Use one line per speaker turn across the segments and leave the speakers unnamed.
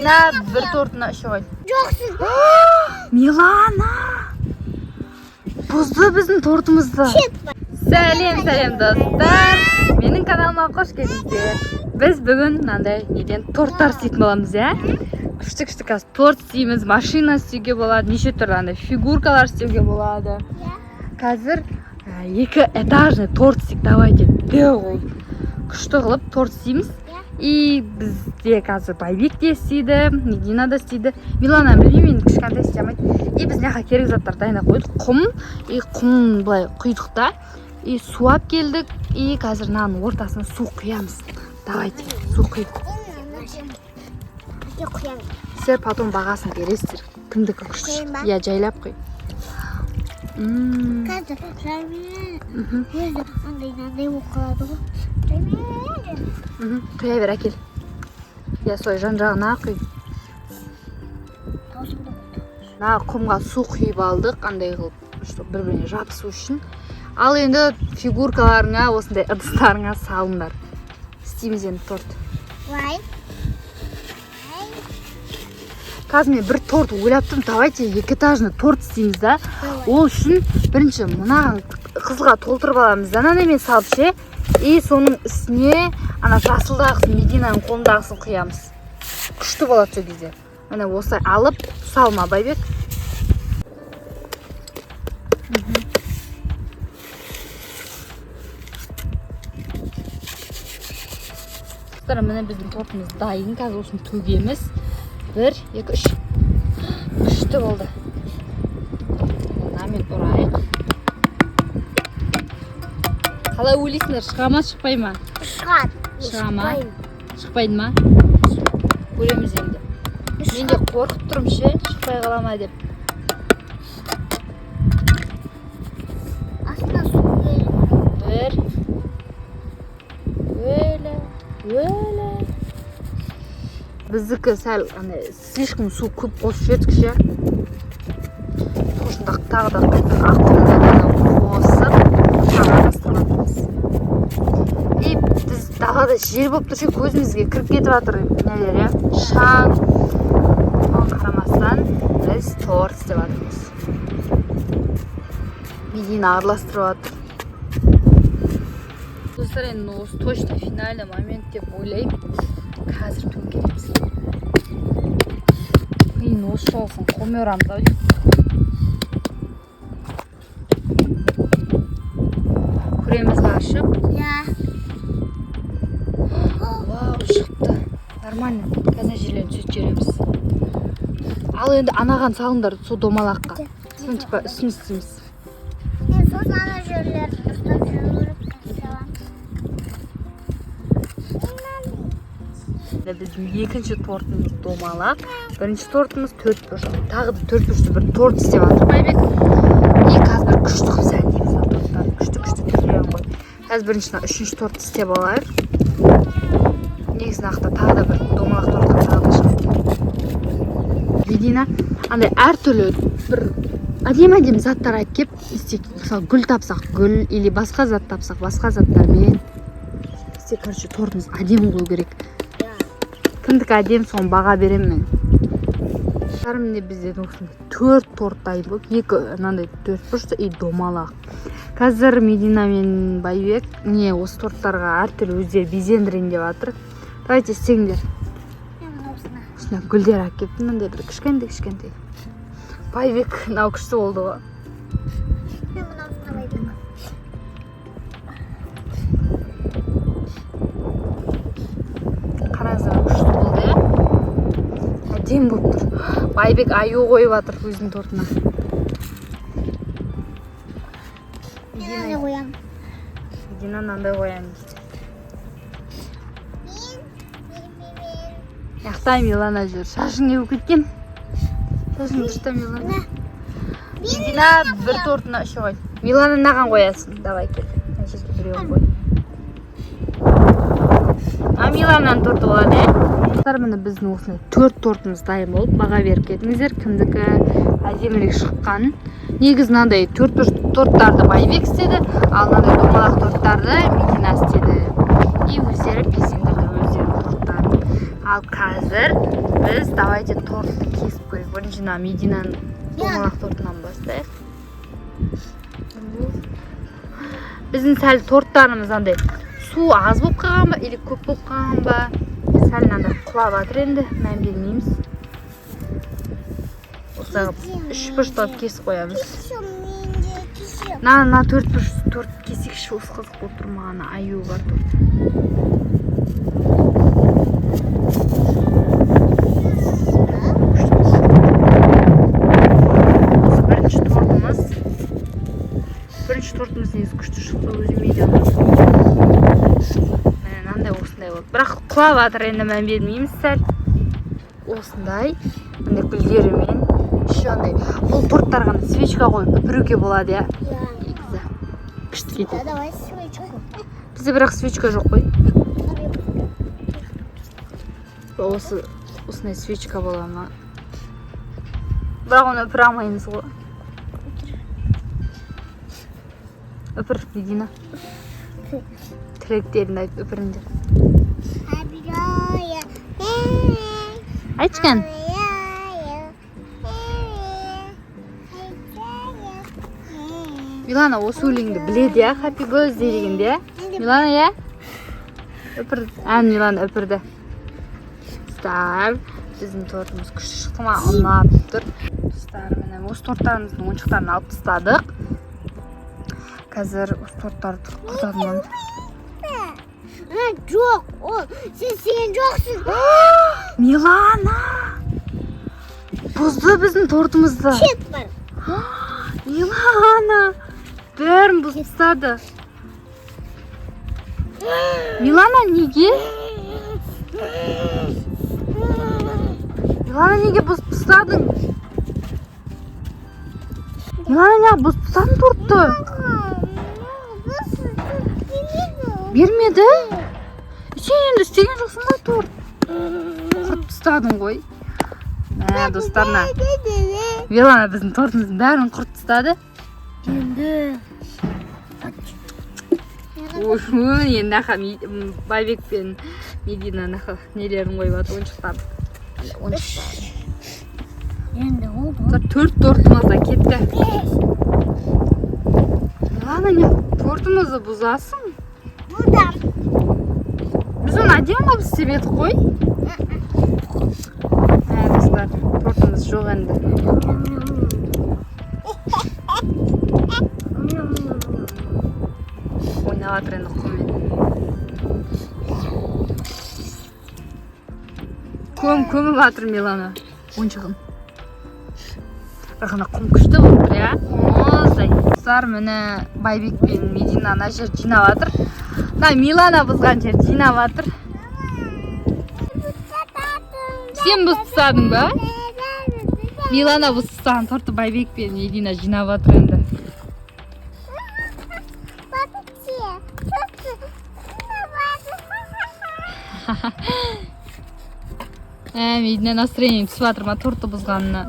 Медина бір тортына үші қойды.
Жоқсыз.
Милана! Бұзды біздің тортымызды. Сәлем достар. Менің каналыма қош келдіңіздер. Біз бүгін мынандай неден торттар істейтін боламыз, иә? Күшті қазір торт істейміз, машина істеуге болады, неше түрлі фигуркалар істеуге болады. Қазір екі этажный торт істейік, давайте. Күшті қылып торт істейміз. И бізде қазір Байбек те істейді, Медина да істейді. Милана білмеймін, кішкентай істей алмайды. И біз мына керек заттар дайындап қойдық. Құм былай құйдық та. И суап келдік. И қазір мынаның ортасына су құямыз. Давайте, су құйып. Сіздер потом бағасын бересіздер. Кімдікі күшті? Я жайлап қой.
Қазір өзі андай оқылады ғой.
Құя бер, әкел. Я солай жан-жағына құй. Құмға су құйып алдық, андай қылып, бір-біріне жабысу үшін. Ал енді фигуркаларыңа, осындай ыдыстарыңа салыңдар. Істейміз енді торт. Қазір мен бір торт ойлаптым, давайте екітажный торт істейміз да. Ол үшін бірінші мынаған қызға толтырып аламыз да, немен салып ше. И соның үстіне ана жасылдағысын, Мединаның қолындағысын құямыз. Күшті болады сол кезде. Міне осылай алып салма, Байбек. Міне біздің тортымыз дайын, қазір осыны төгеміз. 1, 2, 3. Күшті болды. Мен ұрайық. Қалай ойлайсыңдар, шыға ма, шықпай ма?
Шығады.
Шыға ма? Шықпайды ма? Көреміз енді. Мен де қорқып тұрым ше, шықпай қала ма деп.
Астына су келді.
1. Біздікі сәл слишком су көп қосып едік ше. Сосын тағы да ақырында қосып араластырамыз. И біз далада жер болып тұршы көзімізге кіріп кетіп жатыр нелер, иә? Шаң. Оған қарамастан біз торт істеп жатырмыз. Медина араластырып жатыр. Достар, енді осы точно финальный момент деп ойлаймын. Қазір төңкереміз. Мен осы шоусын қолмен ұрамыз ау деймін. Көреміз ашып. Вау, шықты. Нормально. Қазір жерлерін сөйт жереміз. Ал енді анаған салыңдар со домалаққа. Сосын типа үстін істейміз.
Сосын ана жерлерді ұстап жүріп
біздің екінші тортымыз домалақ. Бірінші тортымыз 4 бұрышты. Тағы да 4 бұрышты бір торт істеп жатыр Байбек. И қазір бір күшті қып сәндейміз ал торттарды. Күшті түрлерін қой. Қазір біріншіна үшінші торт істеп алайық. Негізін ақта тағы да бір домалақ тортқа тағы да шығады. Медина андай әртүрлі бір әдем заттар айтып кеп істейік. Мысалы гүл тапсақ гүл, или басқа зат тапсақ басқа заттармен. Бізде, короче, тортымыз әдем болу керек. Кімдікі әдем, соны баға берем мен. Міне бізде 4 торт дайын болды. 2 мынандай 4 бұрышты и домалақ. Қазір Медина мен Байбек осы торттарға әртүрлі өздері безендірейін деп жатыр. Давайте істеңдер. Осына гүлдер әкеп, мынандай бір кішкентай. Байбек мынау күшті болды ғой. Қараңыздар, күшті болды, иә? Әдем болып тұр. Байбек аю қойып жатыр өзінің тортына. Медина мынандай қоямын дейді. Яқтай Милана жүр. Шашың не болып кеткен? Шашың дұрыста Милана. Медина бір тортына үші қойды. Милана наған қоясың? Давай кел. Жерге біреуін қой. Милананың торты болады, ә? Міне біздің осындай 4 тортымыз дайын болып, баға беріп кетіңіздер. Кімдікі әдемірек шыққанын. Негіз мынандай 4 торттарды Байбек істеді, ал мынандай домалақ торттарды Медина істеді. И өздері безендірді өздерінің торттарын. Ал қазір біз давайте тортты кесіп көрейік. Біріншіден Мединаның домалақ тортынан бастайық. Біздің сәл торттарымыз андай су аз болып қалған ба, или көп болып қалған ба? Сәл андай құлап жатыр енді, мән бермейміз. Осылай үш бұрыштап кесіп қоямыз. На 4 торт кесекші, осы қызық болып тұр маған, аю бар торт. Осы бірінші тортымыз негізі күшті шықты, өзім видеода. Мынандай осындай болды. Бірақ құлап жатыр, енді мән бермейміз сәл. Осындай, мындай гүлдерімен. Еще андай, бұл торттарға свечка қойып үпіруге болады, я? Негізі күшті кетеді.
Давай свечку.
Бізде бірақ свечка жоқ қой. Осындай свечка бола ма? Бірақ оны үпіре алмаймыз ғой. Үпір, Медина. Тілектерін айтып үпіріңдер. Айтқан. Милана осы өлеңді біледі, я? Happy birthday дегенде. Милана, я? Үпір. Милана үпірді. Достар, біздің тортымыз күшті шықты ма? Ұнап тұр. Достар, міне осы торттарымыздың ойыншықтарын алып тастадық. Қазір осы торттарды құртадым.
Жоқ, сен жоқсың.
Милана! Бұзды біздің тортымызды.
Шет бар.
Милана! Бәрін бұзып тастады. Милана, неге? Милана, неге бұзып тастадың? Милана, неге бұзып тастадың тортты? Бермеді? Сен енді істеген жоқсың ғой торт. Құрт тастадың ғой. Достарына. Милана біздің тортымыздың бәрін құрт тастады.
Енді.
Енді нақа Байбек пен Медина нақа нелерін қойып жатыр, ойыншықтарын.
Енді олды.
4 тортымыз да кетті. Милана, не тортымызды бұзасың?
Бұдам.
Біз оны әдем қылып істеп едік қой. Достар, тортымыз жоқ енді. Ойнап жатыр енді құммен. Көміп жатыр Милана ойыншығын. Бірақ ана құм күшті болып тұр, я? Осылай. Достар, міне Байбек пен Медина ана жер жинап жатыр. Милана бұзған жер жинап жатыр. Сен бұзып тастадың ба? Милана бұзып тастаған торты Байбек пен Медина жинап жатыр енді. Медина настроение түсіп жатыр ма торты бұзғанына?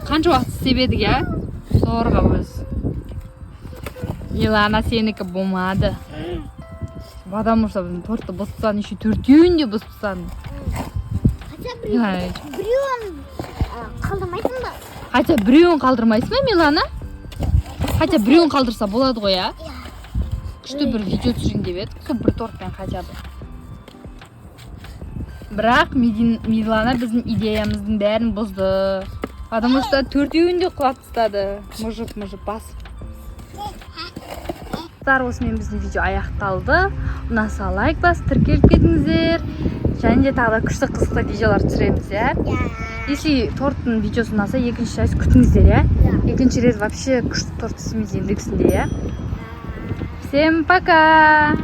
Қанша уақыт істеп едік, я? Зорға біз. Милана, сенікі болмады. Потому что біздің тортты бұзып тастадың, еще 4-еуін де бұзып тастадың.
Біреуін қалдырмайсың ба?
Хотя біреуін қалдырмайсың ба, Милана? Хотя біреуін қалдырса болады ғой, я? Күшті бір видео түсірейін деп едік, сол бір тортпен хотя бы. Бірақ Милана біздің идеямыздың бәрін бұзды. Потому что 4-еуін де құлап тастады. Мұжып басып. Осымен біздің видео аяқталды. Ұнаса лайк басып тіркеліп кетіңіздер. Және де тағы да күшті қызықты видеолар түсіреміз, я? Если торттың видеосы ұнаса, екінші часть күтіңіздер, я? Екінші рет вообще күшті торт істемейді ендігісінде, я? Всем пока!